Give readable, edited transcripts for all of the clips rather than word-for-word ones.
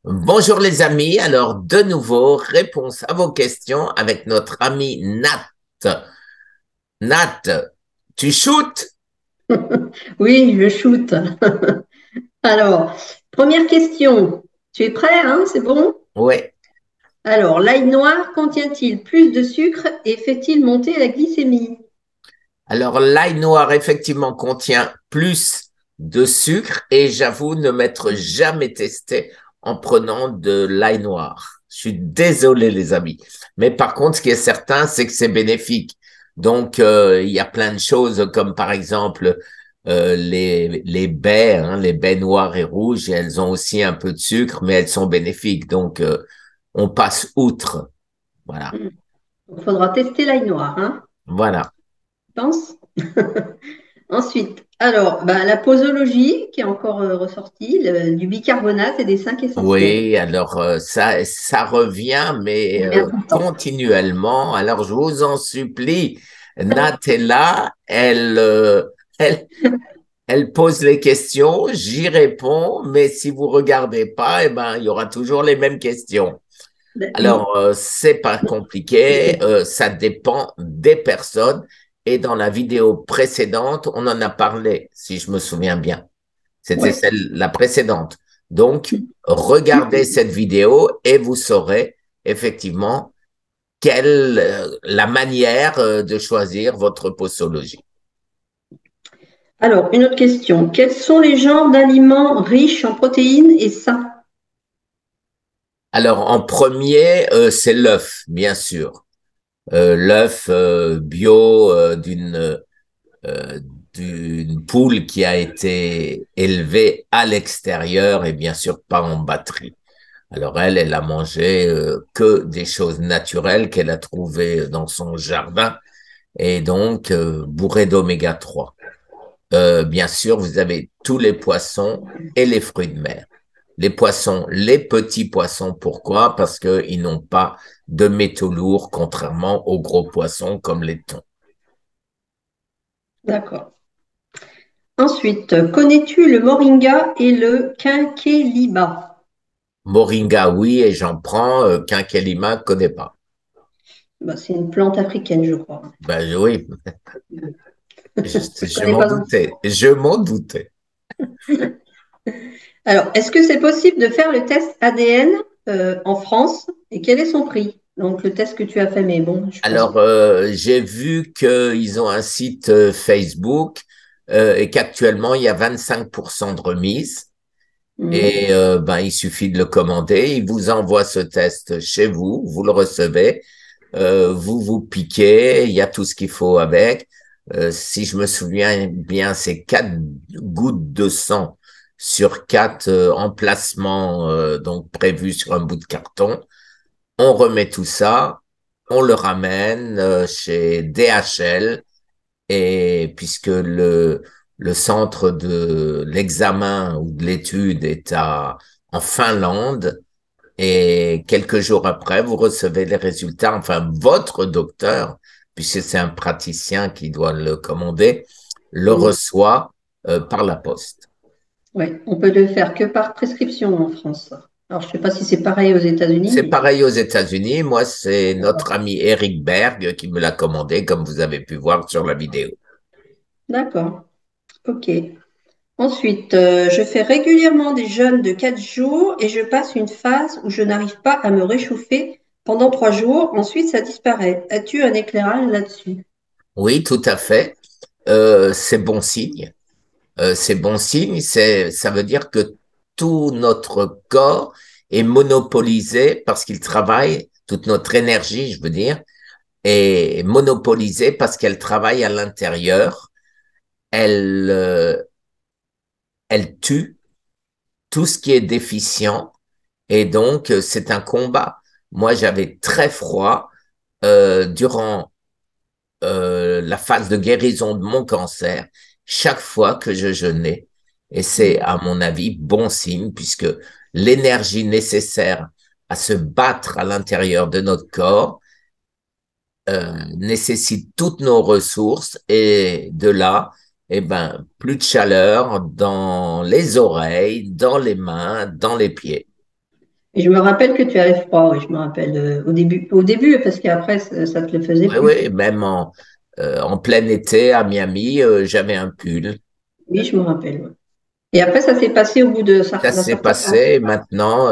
Bonjour les amis, alors de nouveau, réponse à vos questions avec notre ami Nat. Nat, tu shootes? Oui, je shoot. Alors, première question. Tu es prêt, hein? C'est bon? Oui. Alors, l'ail noir contient-il plus de sucre et fait-il monter la glycémie? Alors l'ail noir effectivement contient plus de sucre et j'avoue ne m'être jamais testé en prenant de l'ail noir. Je suis désolé les amis. Mais par contre, ce qui est certain, c'est que c'est bénéfique. Donc, il y a plein de choses comme par exemple les baies, hein, les baies noires et rouges, elles ont aussi un peu de sucre, mais elles sont bénéfiques. Donc, on passe outre. Voilà. Il faudra tester l'ail noir, hein? Voilà. Tu penses? Ensuite, alors, la posologie qui est encore ressortie, du bicarbonate et des 5 essentiels. Oui, alors ça revient, Ça mais revient tout le temps. continuellement. Alors je vous en supplie, Nat est là, elle, elle pose les questions, j'y réponds, mais si vous regardez pas, eh ben il y aura toujours les mêmes questions. Oui. Alors c'est pas compliqué, ça dépend des personnes. Et dans la vidéo précédente, on en a parlé, si je me souviens bien. C'était Ouais. celle, la précédente. Donc, regardez cette vidéo et vous saurez effectivement la manière de choisir votre posologie. Alors, une autre question. Quels sont les genres d'aliments riches en protéines et sains? Alors, en premier, c'est l'œuf, bien sûr. L'œuf bio euh, d'une poule qui a été élevée à l'extérieur et bien sûr pas en batterie. Alors elle a mangé que des choses naturelles qu'elle a trouvées dans son jardin et donc bourré d'oméga 3. Bien sûr, vous avez tous les poissons et les fruits de mer. Les poissons, les petits poissons, pourquoi? Parce qu'ils n'ont pas de métaux lourds, contrairement aux gros poissons comme les thons. D'accord. Ensuite, connais-tu le moringa et le quinqueliba? Moringa, oui, et j'en prends. Quinquelima, connais pas. C'est une plante africaine, je crois. Ben oui, Je ne je connais m'en pas. doutais. Je m'en doutais. Alors, est-ce que c'est possible de faire le test ADN en France et quel est son prix? Donc, le test que tu as fait, mais bon, je pense Alors, que. j'ai vu qu'ils ont un site Facebook et qu'actuellement, il y a 25% de remise. Mhm. Et ben, il suffit de le commander. Il vous envoie ce test chez vous, vous le recevez, vous vous piquez, il y a tout ce qu'il faut avec. Si je me souviens bien, c'est 4 gouttes de sang sur 4 emplacements donc prévus sur un bout de carton. On remet tout ça, on le ramène chez DHL et puisque le centre de l'examen ou de l'étude est en Finlande, et quelques jours après, vous recevez les résultats, enfin, votre docteur, puisque c'est un praticien qui doit le commander, le Mhm. reçoit par la poste. Oui, on peut le faire que par prescription en France. Alors, je ne sais pas si c'est pareil aux États-Unis, C'est mais pareil aux États-Unis. Moi, c'est notre ami Eric Berg qui me l'a commandé, comme vous avez pu voir sur la vidéo. d'accord. OK. Ensuite, je fais régulièrement des jeûnes de 4 jours et je passe une phase où je n'arrive pas à me réchauffer pendant 3 jours. Ensuite, ça disparaît. As-tu un éclairage là-dessus? Oui, tout à fait. C'est bon signe. C'est bon signe, ça veut dire que tout notre corps est monopolisé parce qu'il travaille, toute notre énergie, je veux dire, est monopolisée parce qu'elle travaille à l'intérieur. Elle, elle tue tout ce qui est déficient et donc c'est un combat. Moi, j'avais très froid durant la phase de guérison de mon cancer chaque fois que je jeûnais. Et c'est, à mon avis, bon signe puisque l'énergie nécessaire à se battre à l'intérieur de notre corps nécessite toutes nos ressources et de là, eh ben, plus de chaleur dans les oreilles, dans les mains, dans les pieds. Et je me rappelle que tu avais froid, oui, je me rappelle au début, parce qu'après, ça te le faisait Oui, plus. oui, même en plein été à Miami, j'avais un pull. Oui, je me rappelle. Ouais. Et après, ça s'est passé au bout Ça d'un s'est certain temps. passé. Maintenant,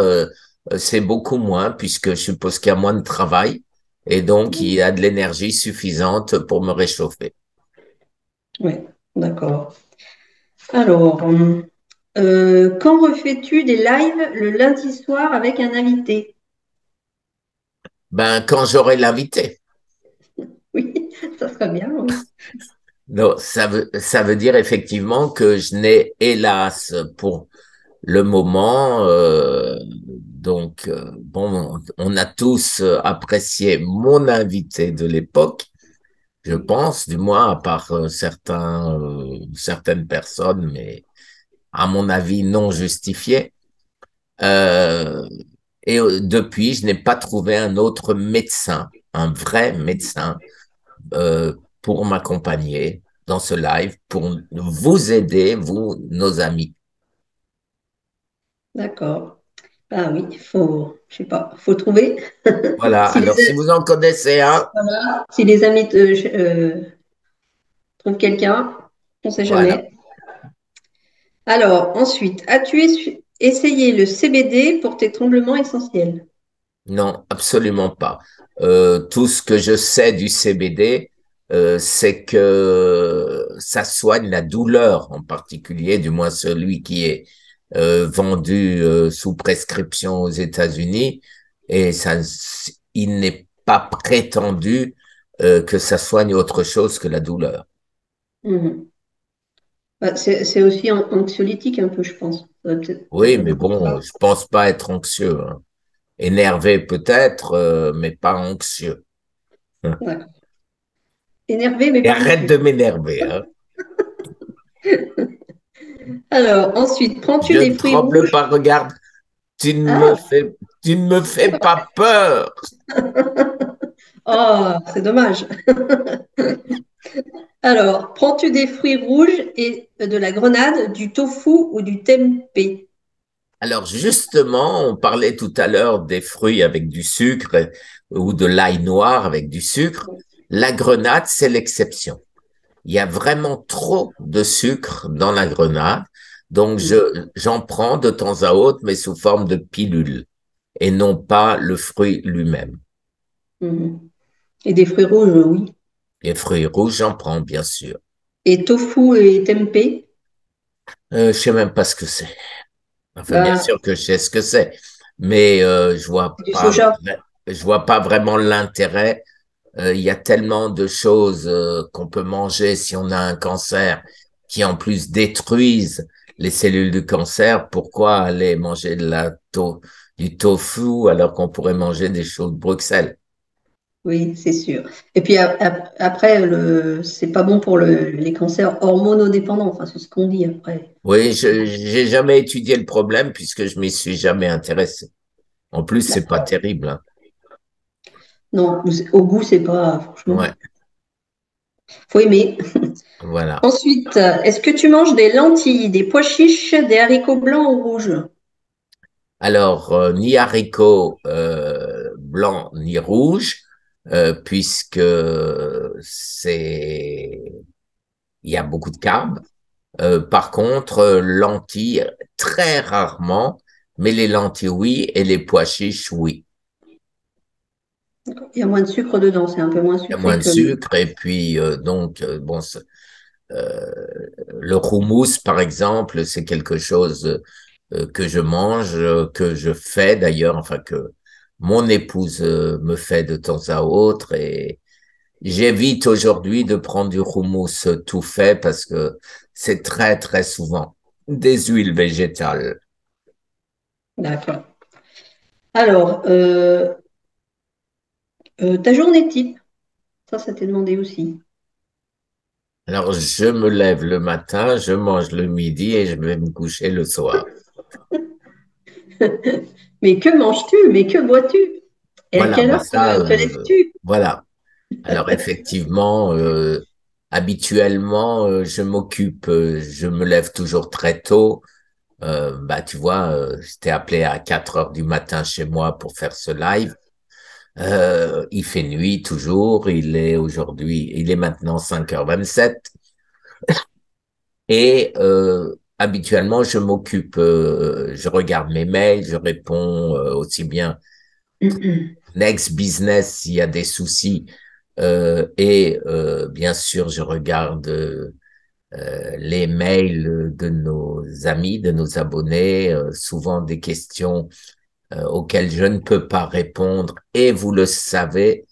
c'est beaucoup moins puisque je suppose qu'il y a moins de travail et donc il y a de l'énergie suffisante pour me réchauffer. Oui, d'accord. Alors, quand refais-tu des lives le lundi soir avec un invité? Ben, quand j'aurai l'invité. Oui, ça serait bien, oui. Non, ça veut dire effectivement que je n'ai hélas pour le moment, bon, on a tous apprécié mon invité de l'époque, je pense, du moins à part certaines personnes, mais à mon avis non justifiées. Euh, Depuis, je n'ai pas trouvé un autre médecin, un vrai médecin, pour m'accompagner dans ce live, pour vous aider, vous, nos amis. D'accord. Ah oui, je sais pas, faut trouver. Voilà. Si Alors, si les, vous en connaissez un, si les amis trouvent quelqu'un, on ne sait voilà. jamais. Alors, ensuite, as-tu essayé le CBD pour tes tremblements essentiels? Non, absolument pas. Tout ce que je sais du CBD, c'est que ça soigne la douleur en particulier, du moins celui qui est vendu sous prescription aux États-Unis, et il n'est pas prétendu que ça soigne autre chose que la douleur. Mhm. Bah, c'est aussi anxiolytique un peu, je pense. Ça Oui, doit mais être pour bon, ça. je pense pas être anxieux, hein. Énervé peut-être, mais pas anxieux. D'accord. Énervé, mais Et pas arrête anxieux. de m'énerver, hein. Alors, ensuite, prends-tu Je des ne fruits tremble rouges? pas, regarde, tu ne me Ah, fais, tu ne me fais pas peur. oh, c'est dommage. Alors, prends-tu des fruits rouges et de la grenade, du tofu ou du tempeh? Alors justement, on parlait tout à l'heure des fruits avec du sucre ou de l'ail noir avec du sucre. La grenade, c'est l'exception. Il y a vraiment trop de sucre dans la grenade, donc j'en prends de temps à autre, mais sous forme de pilule et non pas le fruit lui-même. Mhm. Et des fruits rouges, oui. Les fruits rouges, j'en prends bien sûr. Et tofu et tempeh? Je sais même pas ce que c'est. Enfin, bien Bah, sûr que je sais ce que c'est, mais c'est du soja. je vois pas vraiment l'intérêt. Il y a tellement de choses qu'on peut manger si on a un cancer qui en plus détruisent les cellules du cancer. Pourquoi aller manger du tofu alors qu'on pourrait manger des choses de Bruxelles? Oui, c'est sûr. Et puis après, c'est pas bon pour les cancers hormonodépendants. Enfin, c'est ce qu'on dit après. Oui, j'ai jamais étudié le problème puisque je m'y suis jamais intéressé. En plus, c'est pas D'accord. terrible, hein. Non, au goût, c'est pas, franchement. Ouais, Faut aimer. voilà. Ensuite, est-ce que tu manges des lentilles, des pois chiches, des haricots blancs ou rouges? Alors, ni haricots blancs ni rouges, puisque il y a beaucoup de carbs. Par contre, lentilles, très rarement, mais les lentilles, oui, et les pois chiches, oui. Il y a moins de sucre dedans, c'est un peu moins Il y a moins sucré de que. sucre, et puis, bon, euh, le houmous, par exemple, c'est quelque chose que je mange, que je fais d'ailleurs, enfin que mon épouse me fait de temps à autre, et j'évite aujourd'hui de prendre du houmous tout fait parce que c'est très, très souvent des huiles végétales. D'accord. Alors, ta journée type, ça t'est demandé aussi. Alors, je me lève le matin, je mange le midi et je vais me coucher le soir. Mais que manges-tu? Mais que bois-tu? Et à Voilà, quelle bah heure ça, te lèves-tu? voilà. Alors, effectivement, habituellement, je me lève toujours très tôt. Bah, tu vois, je t'ai appelé à 4 heures du matin chez moi pour faire ce live. Il fait nuit toujours. Il est maintenant 5h27. Et habituellement, je m'occupe, je regarde mes mails, je réponds aussi bien Next Business s'il y a des soucis. Et bien sûr, je regarde les mails de nos amis, de nos abonnés, souvent des questions auxquelles je ne peux pas répondre. Et vous le savez,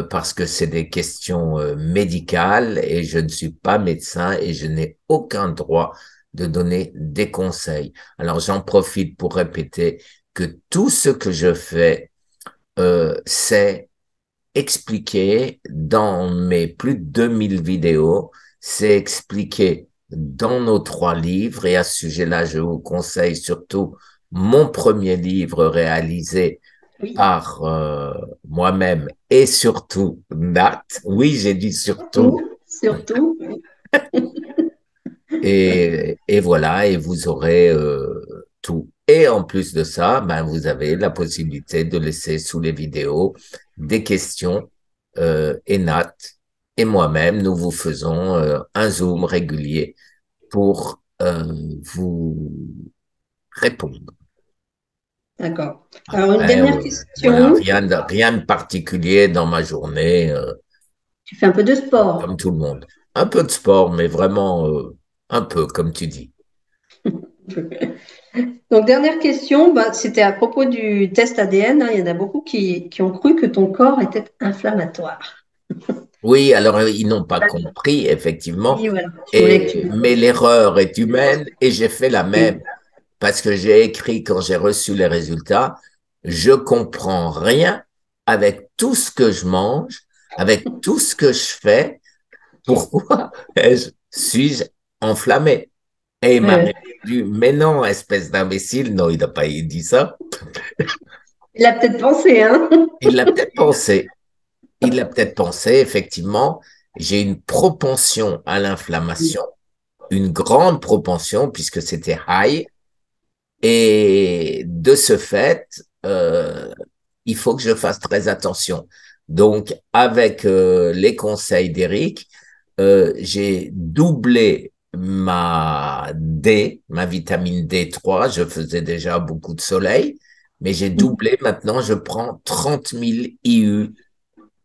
parce que c'est des questions médicales et je ne suis pas médecin et je n'ai aucun droit de donner des conseils. Alors j'en profite pour répéter que tout ce que je fais, c'est expliqué dans mes plus de 2000 vidéos, c'est expliqué dans nos 3 livres et à ce sujet-là, je vous conseille surtout mon premier livre réalisé Oui, par moi-même et surtout Nat. Oui, j'ai dit surtout. surtout. Oui. Et voilà, et vous aurez tout. Et en plus de ça, ben, vous avez la possibilité de laisser sous les vidéos des questions et Nat et moi-même, nous vous faisons un zoom régulier pour vous répondre. D'accord. Alors, une Après, dernière voilà, question. rien de particulier dans ma journée, Tu fais un peu de comme sport. tout le monde. Un peu de sport, mais vraiment un peu, comme tu dis. Donc, dernière question, bah, c'était à propos du test ADN, hein. Il y en a beaucoup qui ont cru que ton corps était inflammatoire. Oui, alors ils n'ont pas compris, effectivement, Oui, voilà. Je voulais que tu... mais l'erreur est humaine et j'ai fait la Oui. même parce que j'ai écrit quand j'ai reçu les résultats, je comprends rien avec tout ce que je mange, avec tout ce que je fais, pourquoi suis-je enflammé? Et il m'a Ouais. répondu, mais non, espèce d'imbécile, non, il n'a pas dit ça. Il a peut-être pensé, hein? Il l'a peut-être pensé, il l'a peut-être pensé, effectivement, j'ai une propension à l'inflammation, une grande propension puisque c'était high. Et de ce fait, il faut que je fasse très attention. Donc, avec les conseils d'Eric, j'ai doublé ma vitamine D3. Je faisais déjà beaucoup de soleil, mais j'ai doublé. Maintenant, je prends 30 000 IU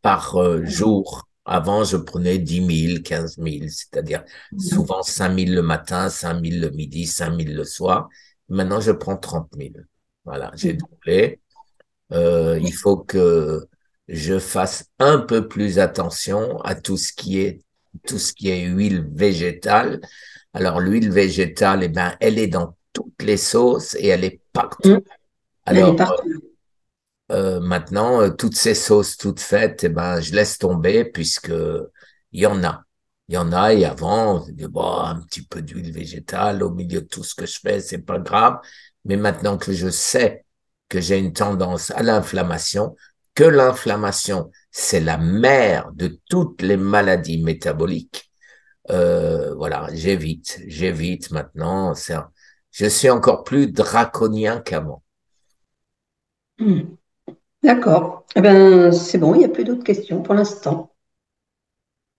par jour. Avant, je prenais 10 000, 15 000, c'est-à-dire souvent 5 000 le matin, 5 000 le midi, 5 000 le soir. Maintenant, je prends 30 000. Voilà, j'ai doublé. Il faut que je fasse un peu plus attention à tout ce qui est huile végétale. Alors, l'huile végétale, eh ben, elle est dans toutes les sauces et elle est partout. Elle est Alors, partout. maintenant, toutes ces sauces toutes faites, eh ben, je laisse tomber puisque il y en a. Il y en a et avant, je dis, bon, un petit peu d'huile végétale au milieu de tout ce que je fais, c'est pas grave. Mais maintenant que je sais que j'ai une tendance à l'inflammation, que l'inflammation, c'est la mère de toutes les maladies métaboliques, voilà, j'évite maintenant. Je suis encore plus draconien qu'avant. Hmm. D'accord. Eh ben, c'est bon, il n'y a plus d'autres questions pour l'instant.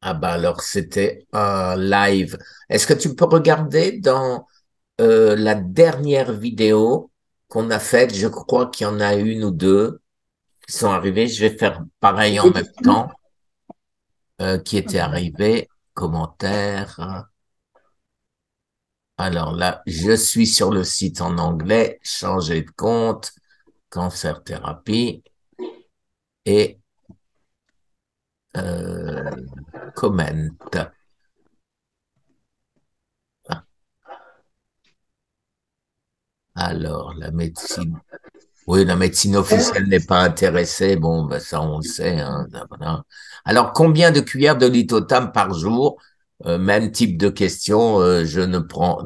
Ah bah alors c'était un live. Est-ce que tu peux regarder dans la dernière vidéo qu'on a faite? Je crois qu'il y en a une ou deux qui sont arrivées. Je vais faire pareil en même temps qui étaient arrivées. Commentaires. Alors là, je suis sur le site en anglais. Changer de compte, cancer thérapie et euh, comment. Ah, alors la médecine. Oui, la médecine officielle n'est pas intéressée. Bon, ben ça, on le sait. Hein, voilà. Alors, combien de cuillères de lithotam par jour? Même type de question. Je ne prends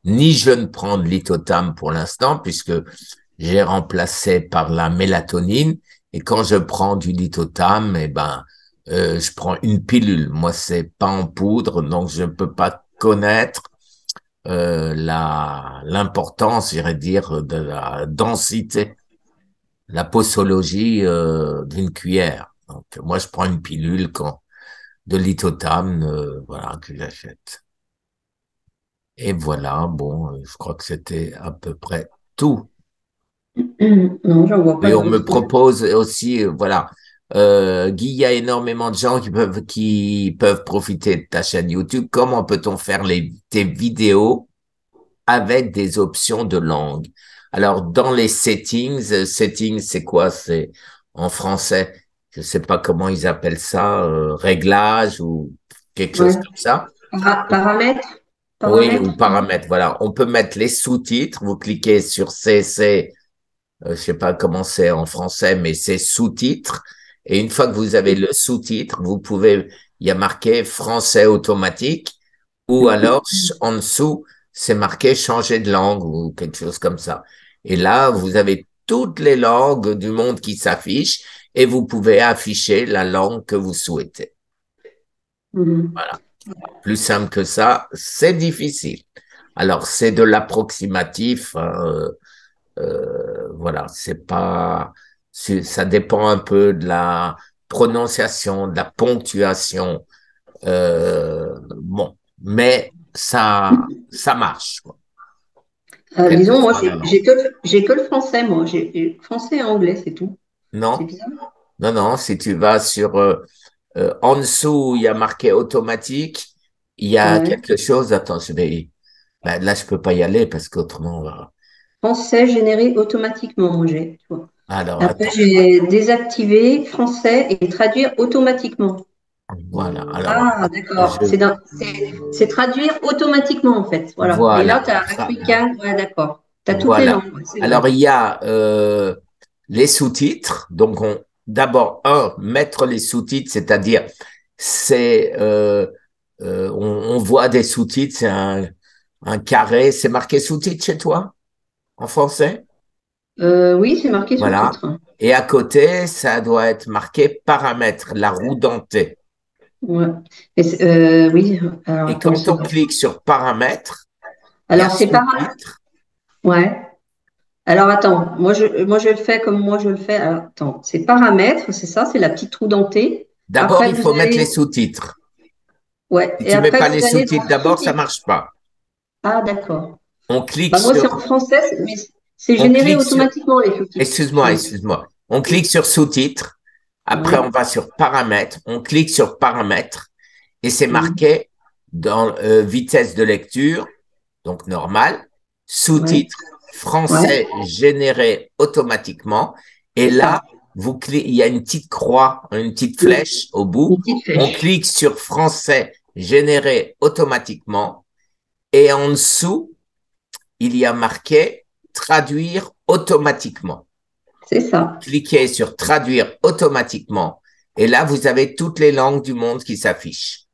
ni je ne prends de lithotam pour l'instant, puisque j'ai remplacé par la mélatonine. Et quand je prends du lithotam, eh ben, je prends une pilule. Moi, c'est pas en poudre, donc je ne peux pas connaître l'importance, j'irais dire, de la densité, la posologie d'une cuillère. Donc, moi, je prends une pilule de lithotame, voilà, que j'achète. Et voilà, bon, je crois que c'était à peu près tout. Non, j'en vois Et pas on me d'autres. propose aussi, voilà, Guy, il y a énormément de gens qui peuvent profiter de ta chaîne YouTube. Comment peut-on faire tes vidéos avec des options de langue? Alors, dans les settings, settings, c'est quoi? C'est en français, je sais pas comment ils appellent ça, réglage ou quelque chose Ouais. comme ça. Paramètres? Oui, ou Paramètres? paramètres. Voilà, on peut mettre les sous-titres. Vous cliquez sur CC, je sais pas comment c'est en français, mais c'est sous-titres. Et une fois que vous avez le sous-titre, vous pouvez, il y a marqué français automatique, ou alors en dessous, c'est marqué changer de langue ou quelque chose comme ça. Et là, vous avez toutes les langues du monde qui s'affichent et vous pouvez afficher la langue que vous souhaitez. Mhm. Voilà. Plus simple que ça, c'est difficile. Alors, c'est de l'approximatif, hein, voilà, c'est pas, ça dépend un peu de la prononciation, de la ponctuation, bon, mais ça marche, quoi, quelle que Disons, moi, soit la langue. j'ai que le français, moi. J'ai français et anglais, c'est tout. C'est Non, bizarre. non, non, si tu vas sur, en dessous, il y a marqué automatique, il y a Ouais. quelque chose, attends, ben, là, je peux pas y aller parce qu'autrement, Français généré automatiquement, moi, j'ai. Tu vois. alors, Après, attends, j'ai désactivé français et traduire automatiquement. voilà, alors, Ah, d'accord. je, C'est traduire automatiquement, en fait. Voilà. Et là, voilà, tu as Africain. Ouais, d'accord. Tu as toutes les voilà. langues, ouais, c'est Alors, vrai. il y a les sous-titres. Donc, d'abord, mettre les sous-titres, c'est-à-dire, c'est, on voit des sous-titres, c'est un carré. C'est marqué sous-titres chez toi, en français? Oui, c'est marqué Voilà. sous-titres. Et à côté, ça doit être marqué paramètres, la roue dentée. Ouais. Oui, alors Et attends, quand c'est on bon. clique sur paramètres, il y a Alors, c'est pas. sous-titres. Ouais. Alors, attends, moi, je le fais comme moi, je le fais. Alors, attends, c'est paramètres, c'est ça, c'est la petite roue dentée. D'abord, Après, il vous faut mettre les allez. sous-titres. Ouais. Si Et tu mets après, pas les vous allez sous-titres dans d'abord, ça sous-titres. marche pas. Ah, d'accord. On clique Bah, moi, c'est sur, en français, mais c'est on généré clique sur, automatiquement, les sous-titres. excuse-moi, Ouais. excuse-moi. On clique sur sous-titres. Après, on Ouais. va sur paramètres. On clique sur paramètres et c'est Mhm. marqué dans vitesse de lecture, donc normal, Ouais. sous-titres Ouais. français généré automatiquement. Et C'est là, ça. il y a une petite croix, une petite Une, flèche au bout. une petite On flèche. clique sur français généré automatiquement et en dessous, il y a marqué traduire automatiquement. C'est ça. Cliquez sur traduire automatiquement et là, vous avez toutes les langues du monde qui s'affichent.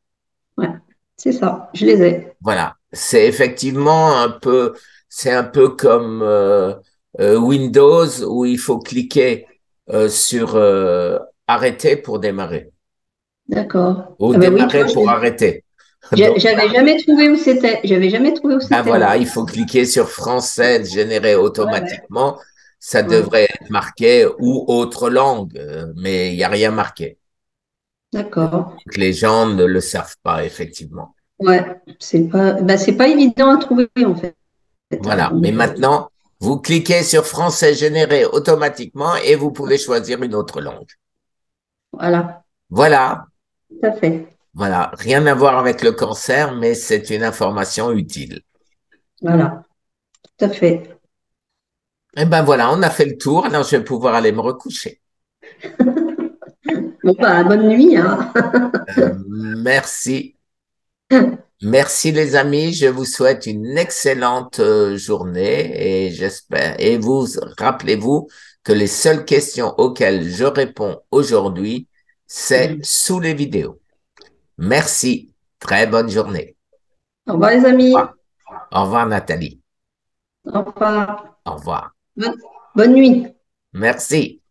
Ouais. C'est ça. Je les ai. Voilà, c'est effectivement c'est un peu comme Windows où il faut cliquer sur arrêter pour démarrer D'accord. ou Ah bah oui, tu vois, démarrer pour arrêter. Donc, j'avais jamais trouvé où c'était. J'avais jamais trouvé où ben c'était, voilà, moi. il faut cliquer sur français généré Ouais, ouais. automatiquement. Ça Ouais. devrait être marqué ou autre langue, mais il n'y a rien marqué. D'accord. Donc, les gens ne le savent pas, effectivement. Ouais. C'est pas évident à trouver, en fait. Voilà. Mais Donc, maintenant, vous cliquez sur français généré automatiquement et vous pouvez choisir une autre langue. voilà. Voilà. Tout à fait. Voilà. Rien à voir avec le cancer, mais c'est une information utile. Voilà. Tout à fait. Eh ben voilà, on a fait le tour. Alors, je vais pouvoir aller me recoucher. Bon, bah, bonne nuit, hein. Merci. Merci les amis, je vous souhaite une excellente journée et j'espère, et vous rappelez-vous que les seules questions auxquelles je réponds aujourd'hui, c'est sous les vidéos. Merci, très bonne journée. Au revoir, les Au amis. revoir, au revoir Nathalie, Au revoir. au revoir. Bonne, bonne nuit. Merci.